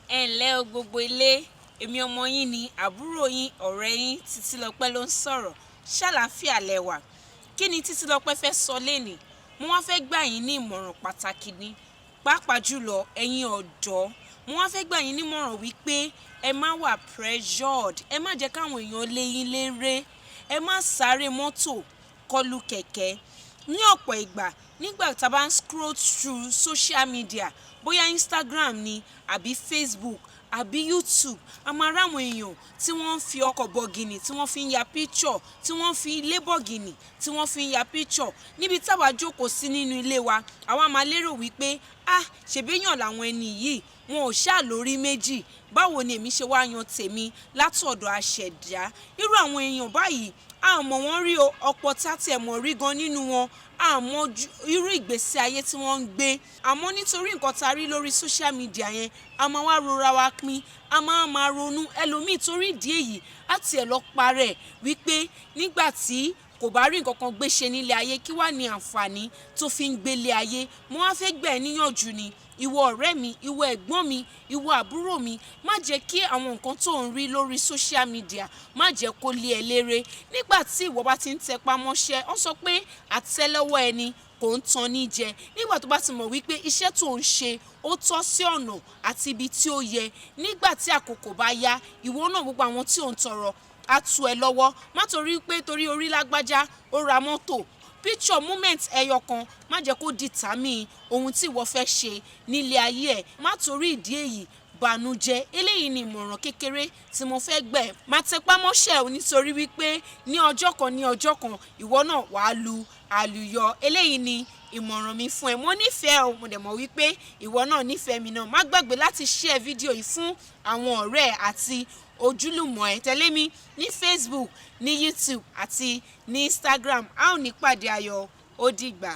Ẹ ǹlẹ́ o gbogbo ilé, èmi ọmọ yín ni àbúrò yín ọ̀rẹ́ yín Títílọpẹ́ ló ń sọ̀rọ̀. Ṣàlàáfíà lẹ wà? Kí ni Títílọpẹ́ fẹ́ sọ lénìí? Mo wá fẹ́ gbà yín ní ìmọ̀ràn pàtàkì ni, pàápàá jùlọ ẹ̀yin ọ̀dọ́. Mo wá fẹ́ gbà yín ní ìmọ̀ràn wípé ẹ má wà pressured, ẹ má jẹ́ káwọn èèyàn lé yín léré, ẹ má sáré mọ́tò kọlù kẹ̀kẹ́. Ní ọ̀pọ̀ ìgbà nígbà tá a bá ń scroll through social media, bóyá Instagram ni àbí Facebook àbí YouTube, a máa ráwọn èèyàn tí wọ́n ń fi ọkọ̀ bọ̀gìnì tí wọ́n fi ń ya picture, tí wọ́n fi ilé bọ̀gìnì tí wọ́n fi ń ya picture. Níbi táwa jókòó sí nínú ilé wa, àwa máa lérò wípé ṣèbéyàn làwọn ẹni yìí, wọn ò ṣáà lórí méjì, báwo ni èmi ṣe wá yan tèmi látọ̀dọ̀ aṣẹ̀dá. Irú àwọn èèyàn báyìí a mọ̀ wọ́n rí o, ọ̀pọ̀ tá tí ẹ̀ mọ̀ rí gan nínú wọn, a mọ̀ irú ìgbésí ayé tí wọ́n ń gbé. Àmọ́ nítorí nǹkan tá rí lórí social media yẹn, a máa wá rora wa pin, a máa ronú. Ẹlòmíì torí ìdí èyí á tiẹ̀ lọ parẹ́ wípé nígbà tí kò bá rí nǹkan kan gbé ṣe nílé ayé, kí wá ní àǹfààní tó fi ń gbélé ayé. Mo wá fẹ́ gbà ẹ́ níyànjú ni, ìwọ ọ̀rẹ́ mi, ìwọ ẹ̀gbọ́n mi, ìwọ àbúrò mi, má jẹ́ kí àwọn nǹkan tó ń rí lórí social media má jẹ́ kó lé ẹ léré. Nígbà tí ìwọ bá ti ń tẹpá mọ́ṣẹ́, ó sọ pé àtẹ́lẹwọ́ ẹni kò ń tan ní jẹ. Nígbà tó bá ti mọ̀ wípé iṣẹ́ tó ń ṣe ó tọ́ sí ọ̀nà àti ibi tí ó yẹ, nígbà tí àkókò bá yá, ìwọ náà gbogbo àwọn tí ò ń tọrọ á tú ẹ lọ́wọ́. Má torí pé torí orí lágbájá ó ra mọ́tò, picture moment ẹyọ kan má jẹ́ kó determine ohun tí ìwọ fẹ́ ṣe nílé ayé ẹ̀. Má torí ìdí èyí bànújẹ́. Eléyìí ni ìmọ̀ràn kékeré tí mo fẹ́ gbà ẹ́. Má tẹpá mọ́ṣẹ́ ò, nítorí wípé ní ọjọ́ kan ìwọ náà wàá lu àlùyọ. Eléyìí ni ìmọ̀ràn mi fún ẹ. Mo nífẹ̀ẹ́ o, mo dẹ̀ mọ̀ wípé ìwọ náà nífẹ̀ẹ́ mi náà. Má gbàgbé láti share fídíò yìí fún àwọn ọ̀rẹ́ àti ojúlùmọ̀ ẹ. Tẹ̀lé mi ní Facebook, ní YouTube àti ní Instagram. A ó ní pàdé ayọ̀. Ó dìgbà.